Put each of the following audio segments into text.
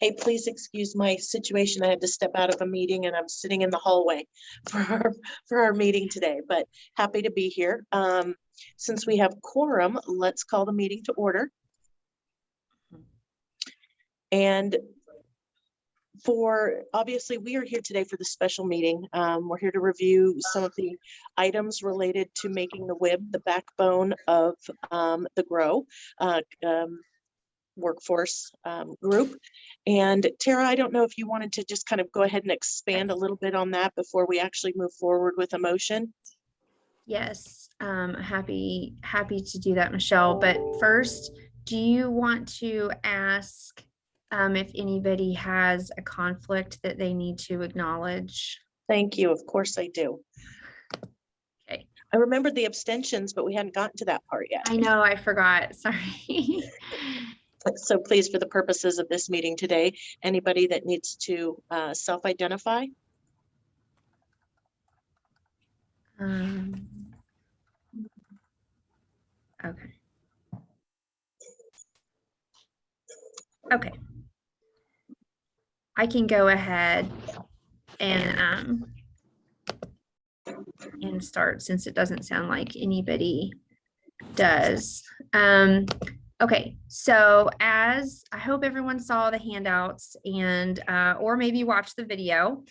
Hey, please excuse my situation. I had to step out of a meeting and I'm sitting in the hallway for our meeting today, but happy to be here. Since we have quorum, let's call the meeting to order. And obviously we are here today for the special meeting. We're here to review some of the items related to making the WIB the backbone of the GROW workforce group. And Tara, I don't know if you wanted to just kind of go ahead and expand a little bit on that before we actually move forward with a motion. Yes, happy to do that, Michelle. But first, do you want to ask if anybody has a conflict that they need to acknowledge? Thank you. Of course I do. Okay. I remembered the abstentions, but we hadn't gotten to that part yet. I know, I forgot. Sorry. So please, for the purposes of this meeting today, anybody that needs to self-identify. Okay. Okay. I can go ahead and start, since it doesn't sound like anybody does. Okay, so as I hope everyone saw the handouts and or maybe watch the video,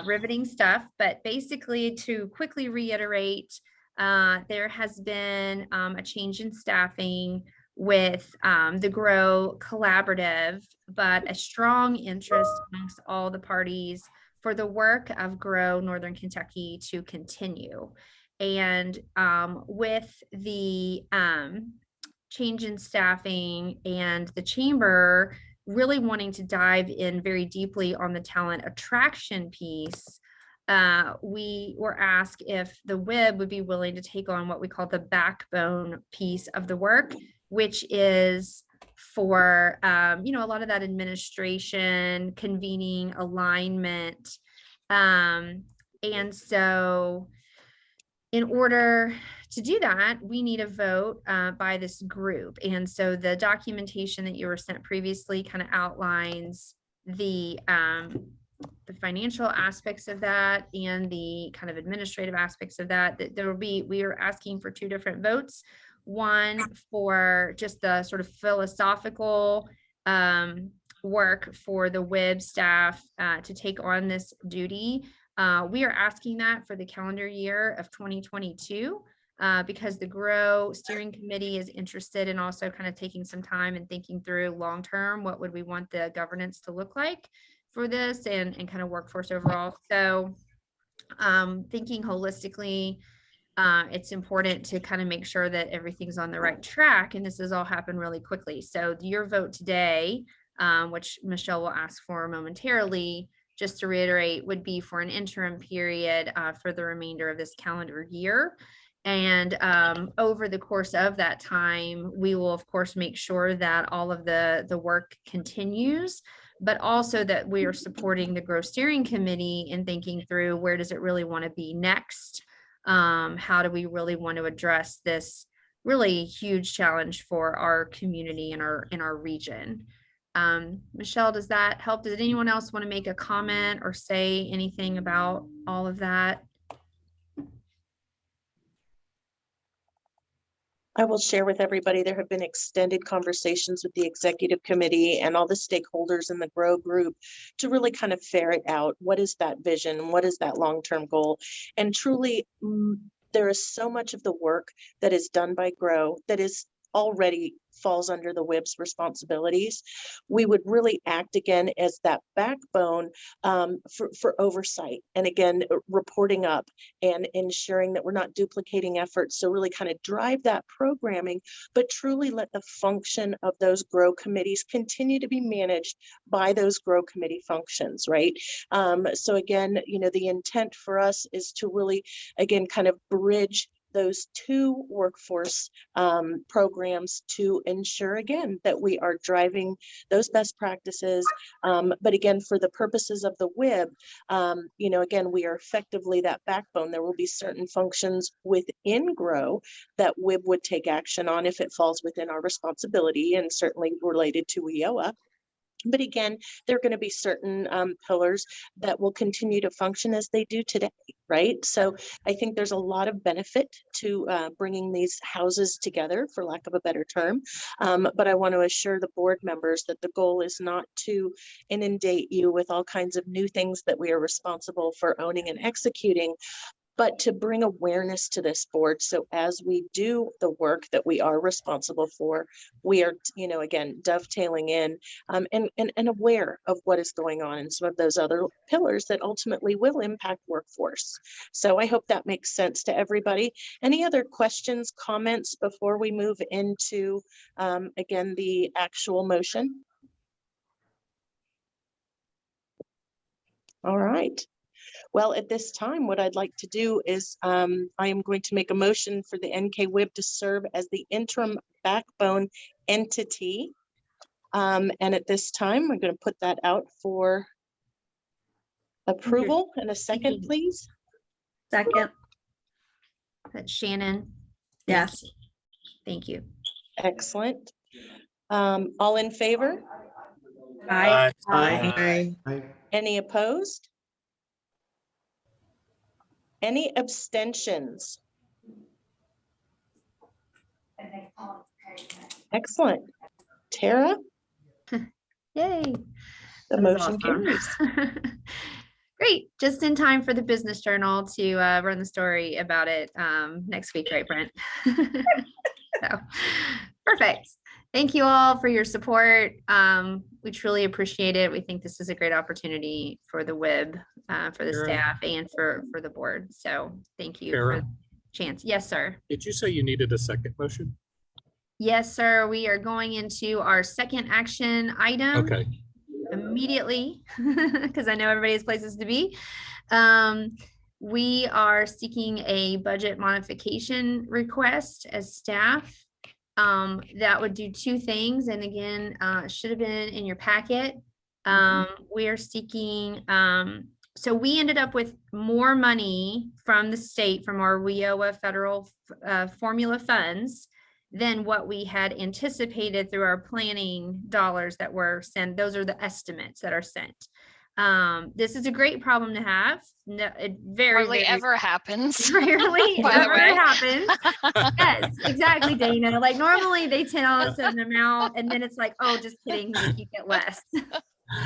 riveting stuff, but basically to quickly reiterate, there has been a change in staffing with the GROW collaborative, but a strong interest amongst all the parties for the work of GROW Northern Kentucky to continue. And with the change in staffing and the chamber really wanting to dive in very deeply on the talent attraction piece, we were asked if the WIB would be willing to take on what we call the backbone piece of the work, which is for a lot of that administration, convening, alignment. And so in order to do that, we need a vote by this group. And so the documentation that you were sent previously kind of outlines the financial aspects of that and the kind of administrative aspects of that. We are asking for two different votes. One for just the sort of philosophical work for the WIB staff to take on this duty. We are asking that for the calendar year of 2022 because the GROW steering committee is interested in also kind of taking some time and thinking through long-term, what would we want the governance to look like for this and kind of workforce overall. So thinking holistically, it's important to kind of make sure that everything's on the right track, and this has all happened really quickly. So your vote today, which Michelle will ask for momentarily, just to reiterate, would be for an interim period for the remainder of this calendar year. And over the course of that time, we will, of course, make sure that all of the work continues, but also that we are supporting the GROW steering committee in thinking through where does it really want to be next? How do we really want to address this really huge challenge for our community and in our region? Michelle, does that help? Does anyone else want to make a comment or say anything about all of that? I will share with everybody, there have been extended conversations with the executive committee and all the stakeholders in the GROW group to really kind of ferret out what is that vision, what is that long-term goal. And truly, there is so much of the work that is done by GROW that is already falls under the WIB's responsibilities. We would really act again as that backbone for oversight, and again reporting up and ensuring that we're not duplicating efforts. So really kind of drive that programming, but truly let the function of those GROW committees continue to be managed by those GROW committee functions, right? So again, the intent for us is to really again kind of bridge those two workforce programs to ensure again that we are driving those best practices, but again for the purposes of the WIB, again we are effectively that backbone. There will be certain functions within GROW that WIB would take action on if it falls within our responsibility, and certainly related to EOA. But again, there are going to be certain pillars that will continue to function as they do today, right? So I think there's a lot of benefit to bringing these houses together, for lack of a better term. But I want to assure the board members that the goal is not to inundate you with all kinds of new things that we are responsible for owning and executing, but to bring awareness to this board. So as we do the work that we are responsible for, we are, again, dovetailing in and aware of what is going on in some of those other pillars that ultimately will impact workforce. So I hope that makes sense to everybody. Any other questions, comments before we move into, again, the actual motion? All right. Well, at this time, what I'd like to do is I am going to make a motion for the NKWIB to serve as the interim backbone entity. And at this time, we're going to put that out for approval. And a second, please. Second. That's Shannon. Yes. Thank you. Excellent. All in favor? Aye. Aye. Any opposed? Any abstentions? Excellent. Tara, Yay. the That was motion awesome. carries. Great. Just in time for the Business Journal to run the story about it next week, right, Brent? So, perfect. Thank you all for your support. We truly appreciate it. We think this is a great opportunity for the WIB, for the Tara. staff, and for the board. So thank you Tara. for the chance. Yes, sir. Did you say you needed a second motion? Yes, sir. We are going into our second action item. Okay. Immediately, because I know everybody has places to be. We are seeking a budget modification request as staff. That would do two things, and again, should have been in your packet. We are seeking, so we ended up with more money from the state, from our WIOA federal formula funds, than what we had anticipated through our planning dollars that were sent. Those are the estimates that are sent. This is a great problem to have. No, it Hardly ever happens. Rarely By the ever way. happens. Yes, exactly, Dana. Like normally they tell us an amount and then it's like, oh, just kidding, we keep it less.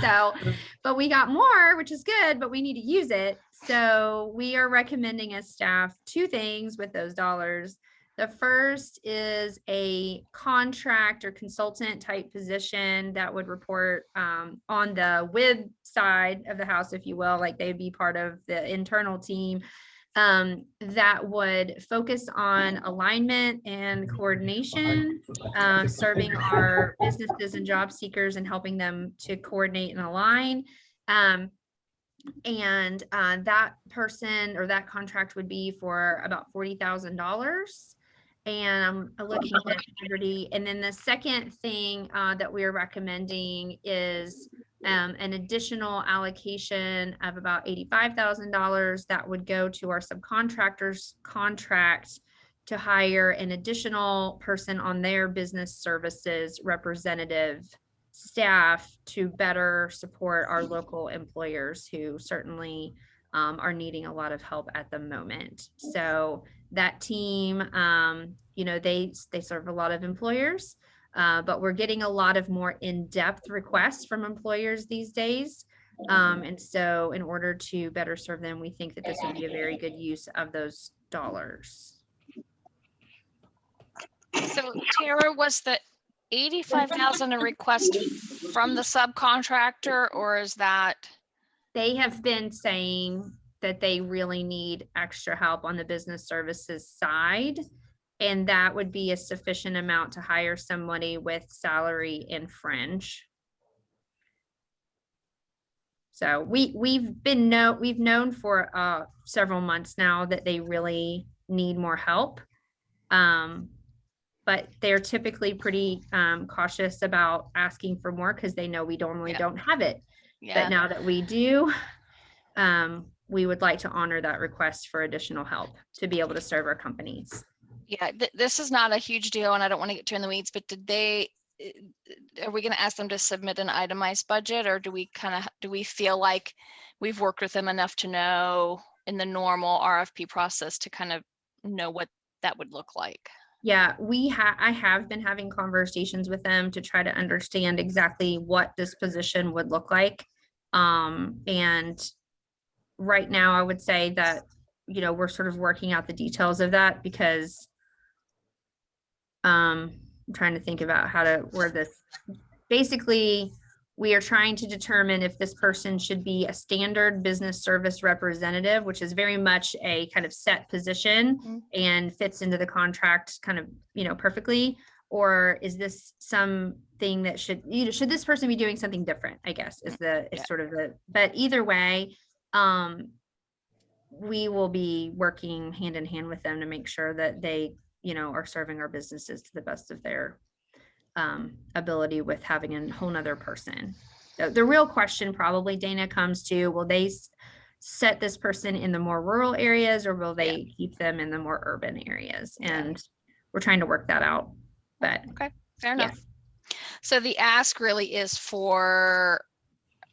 So, but we got more, which is good, but we need to use it. So we are recommending as staff two things with those dollars. The first is a contract or consultant type position that would report on the WIB side of the house, if you will, like they'd be part of the internal team that would focus on alignment and coordination, serving our businesses and job seekers and helping them to coordinate and align. And that person or that contract would be for about $40,000. And I'm looking at Liberty. And then the second thing that we are recommending is an additional allocation of about $85,000 that would go to our subcontractors contract to hire an additional person on their business services representative staff to better support our local employers who certainly are needing a lot of help at the moment. So that team, they serve a lot of employers, but we're getting a lot of more in-depth requests from employers these days. And so in order to better serve them, we think that this would be a very good use of those dollars. So Tara, was the 85,000 a request from the subcontractor, or is that? They have been saying that they really need extra help on the business services side. And that would be a sufficient amount to hire somebody with salary and fringe. So we've known for several months now that they really need more help. But they're typically pretty cautious about asking for more because they know we normally don't have it. Yeah. But now that we do, we would like to honor that request for additional help to be able to serve our companies. Yeah, this is not a huge deal and I don't want to get too in the weeds, but are we gonna ask them to submit an itemized budget, or do we feel like we've worked with them enough to know in the normal RFP process to kind of know what that would look like? Yeah, I have been having conversations with them to try to understand exactly what this position would look like. And right now I would say that, we're sort of working out the details of that because I'm trying to think about how to word this. Basically, we are trying to determine if this person should be a standard business service representative, which is very much a kind of set position and fits into the contract kind of, perfectly. Or is this something that should this person be doing something different, I guess, is sort of but either way, we will be working hand in hand with them to make sure that they, are serving our businesses to the best of their ability with having a whole nother person. The real question probably, Dana, comes to, will they set this person in the more rural areas, or will they keep them in the more urban areas? And we're trying to work that out, but Okay, fair enough. So the ask really is for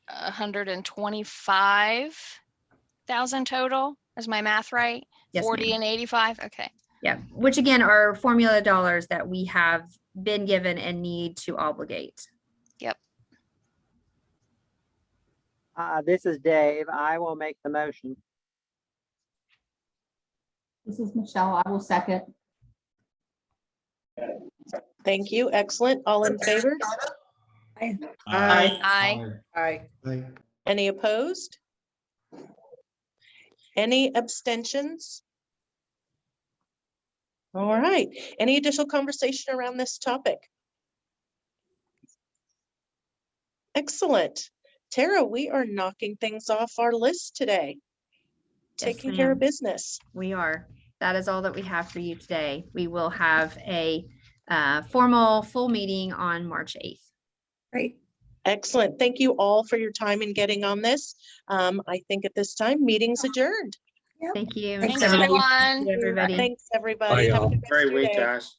125,000 total. Is my math right? Yes, 40 ma'am. and 85. Okay. Yeah, which again are formula dollars that we have been given and need to obligate. Yep. This is Dave. I will make the motion. This is Michelle. I will second. Thank you. Excellent. All in favor? Aye. Aye. Any opposed? Any abstentions? All right. Any additional conversation around this topic? Excellent. Tara, we are knocking things off our list today. Yes, Taking care of ma'am. business. We are. That is all that we have for you today. We will have a formal full meeting on March 8th. Great. Excellent. Thank you all for your time in getting on this. I think at this time, meeting's adjourned. Thank you. Thanks, Thanks, Michelle. everyone. Thank you, everybody. Thanks, everybody. Bye, Have a y'all. good rest of your day. Guys.